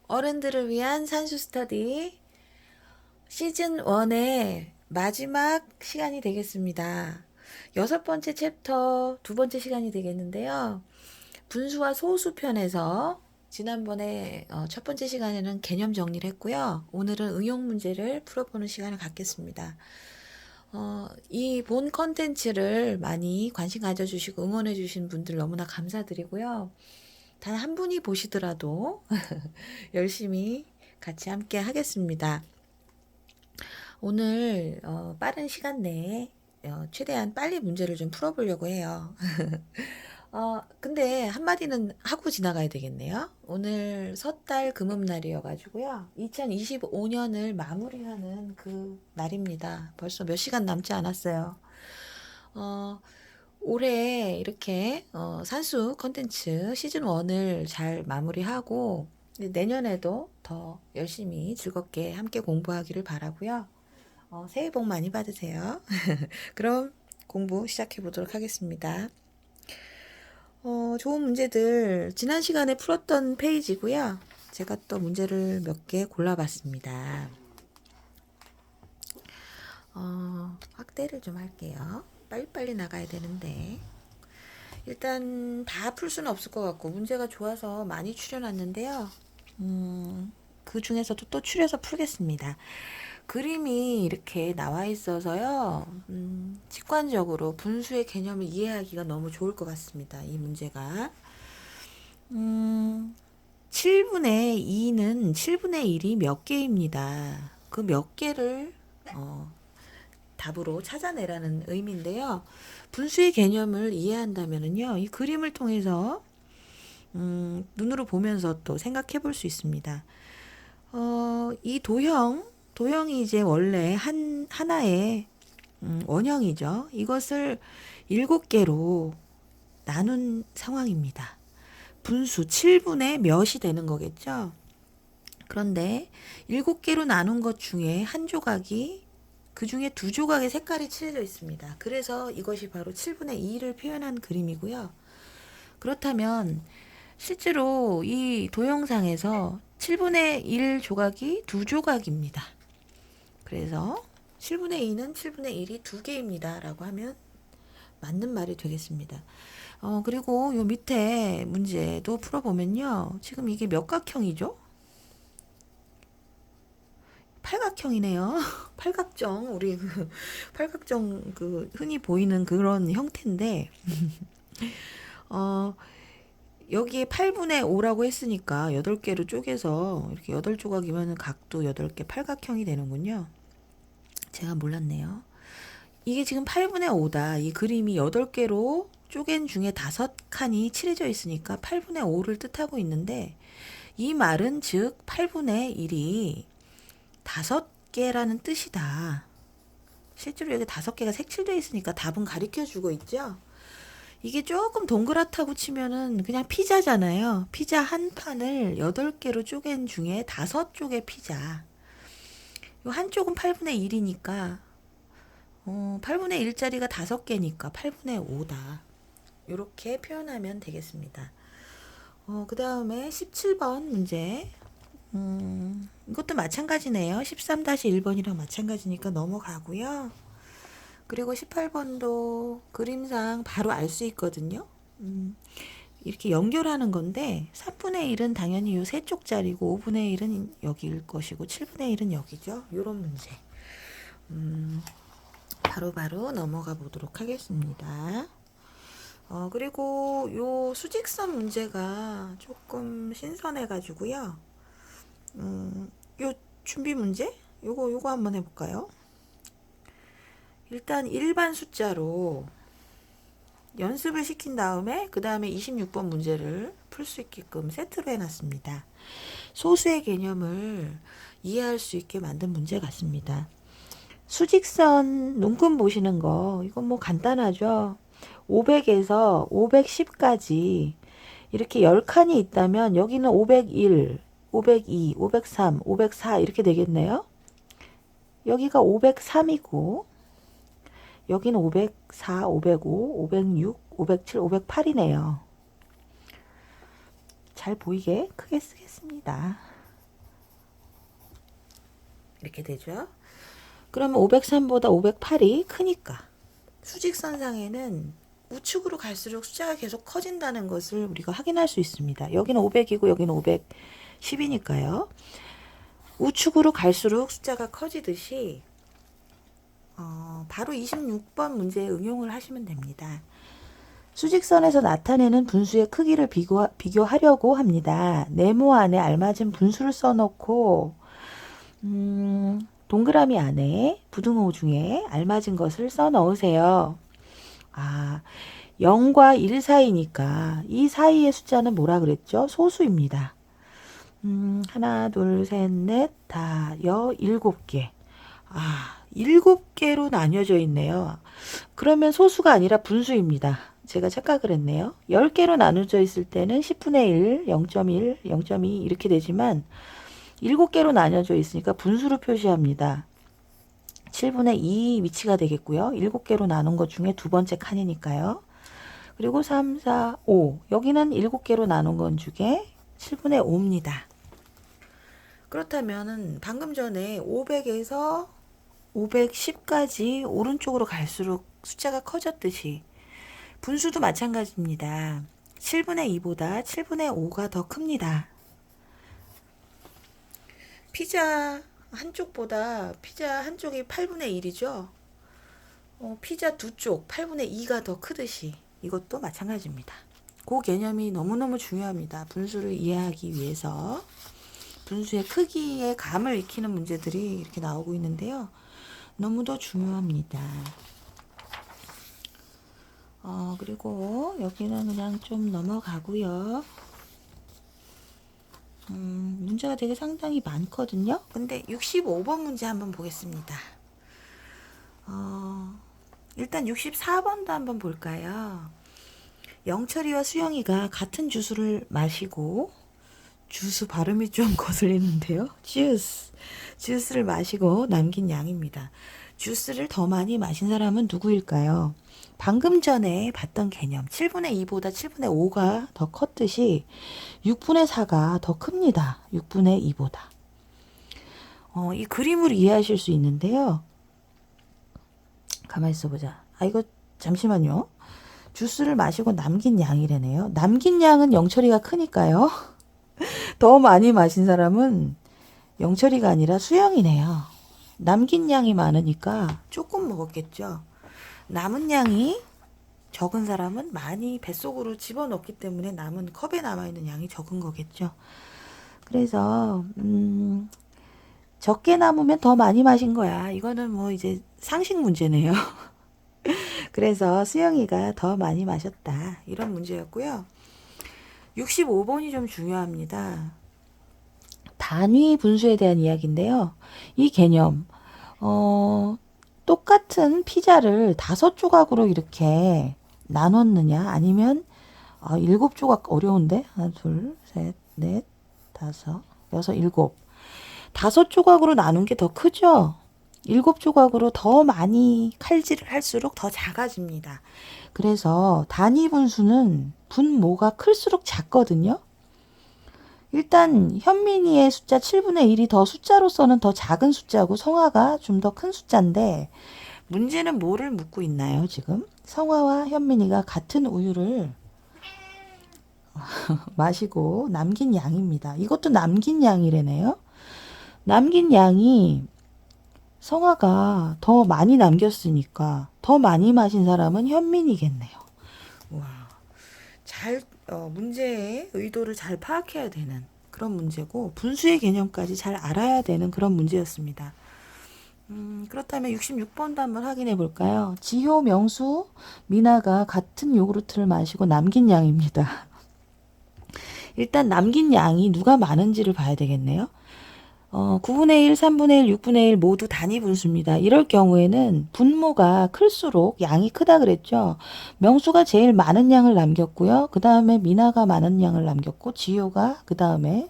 어른들을 위한 산수 스터디 시즌 1의 마지막 시간이 되겠습니다. 6번째 챕터 2번째 시간이 되겠는데요. 분수와 소수 편에서 지난번에 첫 번째 시간에는 개념 정리를 했고요. 오늘은 응용 문제를 풀어보는 시간을 갖겠습니다. 이 본 컨텐츠를 많이 관심 가져주시고 응원해주신 분들 너무나 감사드리고요. 단 한 분이 보시더라도 열심히 같이 함께 하겠습니다. 오늘 빠른 시간 내에 최대한 빨리 문제를 좀 풀어보려고 해요. 근데 한마디는 하고 지나가야 되겠네요. 오늘 섣달 금음날이어가지고요. 2025년을 마무리하는 그 날입니다. 벌써 몇 시간 남지 않았어요. 올해 이렇게 산수 컨텐츠 시즌 1을 잘 마무리하고 내년에도 더 열심히 즐겁게 함께 공부하기를 바라고요. 새해 복 많이 받으세요. 그럼 공부 시작해 보도록 하겠습니다. 좋은 문제들 지난 시간에 풀었던 페이지고요. 제가 또 문제를 몇 개 골라봤습니다. 확대를 좀 할게요. 빨리빨리 나가야 되는데 일단 다 풀 수는 없을 것 같고 문제가 좋아서 많이 추려놨는데요. 그 중에서도 또 추려서 풀겠습니다. 그림이 이렇게 나와 있어서요. 직관적으로 분수의 개념을 이해하기가 너무 좋을 것 같습니다. 이 문제가 7분의 2는 7분의 1이 몇 개입니다. 그 몇 개를 답으로 찾아내라는 의미인데요. 분수의 개념을 이해한다면요, 이 그림을 통해서 눈으로 보면서 또 생각해 볼 수 있습니다. 이 도형이 이제 원래 하나의 원형이죠. 이것을 7개로 나눈 상황입니다. 분수 7분의 몇이 되는 거겠죠. 그런데 7개로 나눈 것 중에 한 조각이 그 중에 2조각의 색깔이 칠해져 있습니다. 그래서 이것이 바로 7분의 2를 표현한 그림이고요. 그렇다면 실제로 이 도형상에서 7분의 1 조각이 2조각입니다. 그래서 7분의 2는 7분의 1이 2개입니다. 라고 하면 맞는 말이 되겠습니다. 그리고 요 밑에 문제도 풀어보면요. 지금 이게 몇 각형이죠? 팔각형이네요. 팔각정, 우리 그 팔각정 그 흔히 보이는 그런 형태인데, 여기에 8분의 5라고 했으니까 8개로 쪼개서 이렇게 8조각이면 각도 8개 팔각형이 되는군요. 제가 몰랐네요. 이게 지금 8분의 5다. 이 그림이 8개로 쪼갠 중에 5칸이 칠해져 있으니까 8분의 5를 뜻하고 있는데, 이 말은 즉 8분의 1이 5개라는 뜻이다. 실제로 여기 5개가 색칠되어 있으니까 답은 가리켜 주고 있죠. 이게 조금 동그랗다고 치면은 그냥 피자잖아요. 피자 한 판을 8개로 쪼갠 중에 5쪽의 피자. 요 한쪽은 8분의 1이니까 8분의 1짜리가 5개니까 8분의 5다. 이렇게 표현하면 되겠습니다. 그 다음에 17번 문제. 이것도 마찬가지네요. 13-1번이랑 마찬가지니까 넘어가고요. 그리고 18번도 그림상 바로 알 수 있거든요. 이렇게 연결하는 건데 3분의 1은 당연히 요 세 쪽짜리고 5분의 1은 여기일 것이고 7분의 1은 여기죠. 요런 문제. 바로 넘어가 보도록 하겠습니다. 그리고 요 수직선 문제가 조금 신선해 가지고요. 요 준비 문제? 요거 한번 해볼까요? 일단 일반 숫자로 연습을 시킨 다음에 그 다음에 26번 문제를 풀 수 있게끔 세트로 해놨습니다. 소수의 개념을 이해할 수 있게 만든 문제 같습니다. 수직선 눈금 보시는 거 이건 뭐 간단하죠. 500에서 510까지 이렇게 10칸이 있다면 여기는 501, 502, 503, 504 이렇게 되겠네요. 여기가 503이고 여기는 504, 505, 506, 507, 508이네요. 잘 보이게 크게 쓰겠습니다. 이렇게 되죠. 그러면 503보다 508이 크니까 수직선상에는 우측으로 갈수록 숫자가 계속 커진다는 것을 우리가 확인할 수 있습니다. 여기는 500이고 여기는 510이니까요. 우측으로 갈수록 숫자가 커지듯이 바로 26번 문제에 응용을 하시면 됩니다. 수직선에서 나타내는 분수의 크기를 비교하려고 합니다. 네모 안에 알맞은 분수를 써놓고 동그라미 안에 부등호 중에 알맞은 것을 써 넣으세요. 0과 1 사이니까 이 사이의 숫자는 뭐라 그랬죠? 소수입니다. 하나, 둘, 셋, 넷, 다, 7개. 7개로 나뉘어져 있네요. 그러면 소수가 아니라 분수입니다. 제가 착각을 했네요. 10개로 나눠져 있을 때는 10분의 1, 0.1, 0.2 이렇게 되지만 7개로 나뉘어져 있으니까 분수로 표시합니다. 7분의 2 위치가 되겠고요. 7개로 나눈 것 중에 두 번째 칸이니까요. 그리고 3, 4, 5. 여기는 7개로 나눈 것 중에 7분의 5입니다. 그렇다면 방금 전에 500에서 510까지 오른쪽으로 갈수록 숫자가 커졌듯이 분수도 마찬가지입니다. 7분의 2보다 7분의 5가 더 큽니다. 피자 한쪽이 8분의 1이죠. 피자 두 쪽 8분의 2가 더 크듯이 이것도 마찬가지입니다. 그 개념이 너무너무 중요합니다. 분수를 이해하기 위해서. 분수의 크기의 감을 익히는 문제들이 이렇게 나오고 있는데요. 너무도 중요합니다. 그리고 여기는 그냥 좀 넘어가고요. 문제가 되게 상당히 많거든요. 근데 65번 문제 한번 보겠습니다. 일단 64번도 한번 볼까요? 영철이와 수영이가 같은 주스를 마시고, 주스 발음이 좀 거슬리는데요. 주스를 마시고 남긴 양입니다. 주스를 더 많이 마신 사람은 누구일까요? 방금 전에 봤던 개념 7분의 2보다 7분의 5가 더 컸듯이 6분의 4가 더 큽니다. 6분의 2보다. 이 그림을 이해하실 수 있는데요. 가만히 있어보자. 이거 잠시만요. 주스를 마시고 남긴 양이래네요. 남긴 양은 영철이가 크니까요. 더 많이 마신 사람은 영철이가 아니라 수영이네요. 남긴 양이 많으니까 조금 먹었겠죠. 남은 양이 적은 사람은 많이 뱃속으로 집어넣기 때문에 남은 컵에 남아있는 양이 적은 거겠죠. 그래서 적게 남으면 더 많이 마신 거야. 이거는 뭐 이제 상식 문제네요. 그래서 수영이가 더 많이 마셨다. 이런 문제였고요. 65번이 좀 중요합니다. 단위 분수에 대한 이야기인데요. 이 개념 똑같은 피자를 5조각으로 이렇게 나눴느냐 아니면 7조각 어려운데 하나 둘 셋 넷 다섯 여섯 일곱 5조각으로 나눈 게 더 크죠. 7조각으로 더 많이 칼질을 할수록 더 작아집니다. 그래서 단위 분수는 분모가 클수록 작거든요. 일단 현민이의 숫자 7분의 1이 더 숫자로서는 더 작은 숫자고 성화가 좀 더 큰 숫자인데 문제는 뭐를 묻고 있나요 지금? 성화와 현민이가 같은 우유를 마시고 남긴 양입니다. 이것도 남긴 양이래네요. 남긴 양이 성화가 더 많이 남겼으니까 더 많이 마신 사람은 현민이겠네요. 와, 문제의 의도를 잘 파악해야 되는 그런 문제고 분수의 개념까지 잘 알아야 되는 그런 문제였습니다. 그렇다면 66번도 한번 확인해 볼까요? 지효, 명수, 미나가 같은 요구르트를 마시고 남긴 양입니다. 일단 남긴 양이 누가 많은지를 봐야 되겠네요. 9분의 1, 3분의 1, 6분의 1 모두 단위 분수입니다. 이럴 경우에는 분모가 클수록 양이 크다 그랬죠. 명수가 제일 많은 양을 남겼고요. 그 다음에 미나가 많은 양을 남겼고 지효가 그 다음에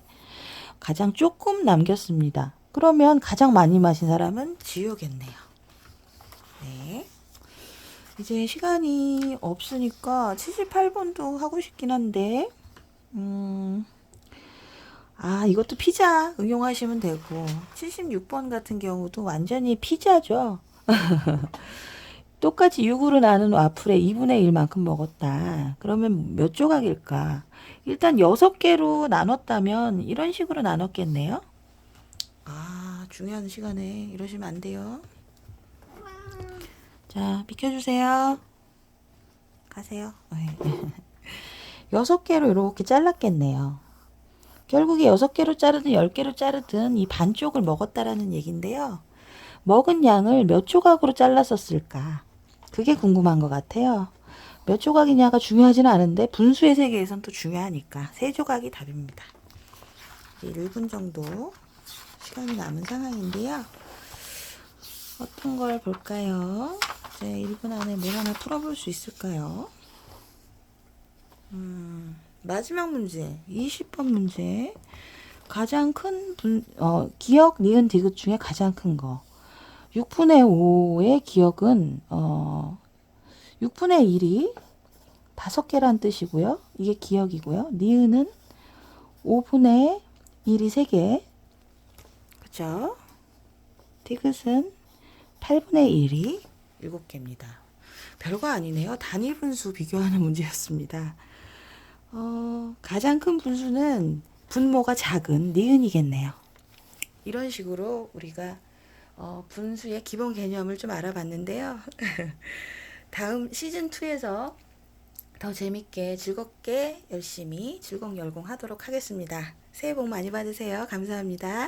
가장 조금 남겼습니다. 그러면 가장 많이 마신 사람은 지효겠네요. 네. 이제 시간이 없으니까 78번도 하고 싶긴 한데 아, 이것도 피자 응용하시면 되고 76번 같은 경우도 완전히 피자죠. 똑같이 6으로 나눈 와플의 2분의 1만큼 먹었다. 그러면 몇 조각일까? 일단 6개로 나눴다면 이런 식으로 나눴겠네요. 아, 중요한 시간에 이러시면 안 돼요. 자, 비켜주세요. 가세요. 6개로 이렇게 잘랐겠네요. 결국에 6개로 자르든 10개로 자르든 이 반쪽을 먹었다라는 얘기인데요. 먹은 양을 몇 조각으로 잘랐었을까? 그게 궁금한 것 같아요. 몇 조각이냐가 중요하지는 않은데 분수의 세계에선 또 중요하니까 3조각이 답입니다. 1분 정도 시간이 남은 상황인데요. 어떤 걸 볼까요? 이제 1분 안에 뭘 하나 풀어볼 수 있을까요? 마지막 문제, 20번 문제. 가장 큰 기억, 니은, 디귿 중에 가장 큰 거. 6분의 5의 기억은 6분의 1이 5개란 뜻이고요. 이게 기억이고요. 니은은 5분의 1이 3개. 그죠? 디귿은 8분의 1이 7개입니다. 별거 아니네요. 단위 분수 비교하는 문제였습니다. 가장 큰 분수는 분모가 작은 니은이겠네요. 이런 식으로 우리가 분수의 기본 개념을 좀 알아봤는데요. 다음 시즌2에서 더 재밌게 즐겁게 열심히 즐공열공 하도록 하겠습니다. 새해 복 많이 받으세요. 감사합니다.